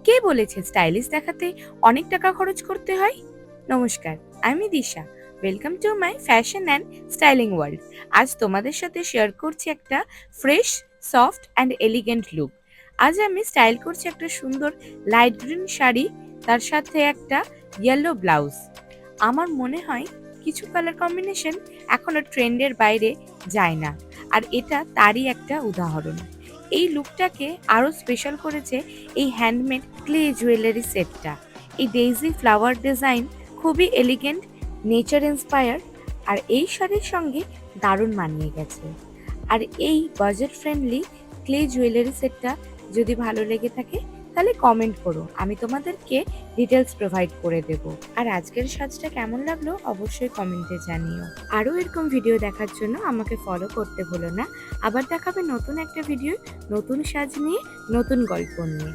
কে বলেছে স্টাইলিশ দেখাতে অনেক টাকা খরচ করতে হয়? নমস্কার, আমি Disha. Welcome to my fashion and styling world. আজ তোমাদের সাথে শেয়ার করছি একটা fresh, soft and elegant look. আজ আমি স্টাইল করছি একটা সুন্দর লাইট গ্রিন শাড়ি, তার সাথে একটা ইয়েলো ব্লাউজ। আমার মনে হয় কিছু কালার কম্বিনেশন এখনো ট্রেন্ডের বাইরে যায় না, আর এটা তারই একটা উদাহরণ। এই লুকটাকে আরো স্পেশাল করেছে এই হ্যান্ডমেড ক্লে জুয়েলারি সেটটা। এই ডেইজি ফ্লাওয়ার ডিজাইন খুবই এলিগেন্ট, নেচার ইন্সপায়ার্ড, আর এই শাড়ির সঙ্গে দারুণ মানিয়ে গেছে। আর এই বাজেট ফ্রেন্ডলি ক্লে জুয়েলারি সেটটা যদি ভালো লেগে থাকে তাহলে কমেন্ট করো, আমি তোমাদেরকে ডিটেলস প্রোভাইড করে দেব। আর আজকের সাজটা কেমন লাগলো অবশ্যই কমেন্টে জানিও। আরও এরকম ভিডিও দেখার জন্য আমাকে ফলো করতে ভুলো না। আবার দেখাবে নতুন একটা ভিডিও, নতুন সাজ নিয়ে, নতুন গল্প নিয়ে।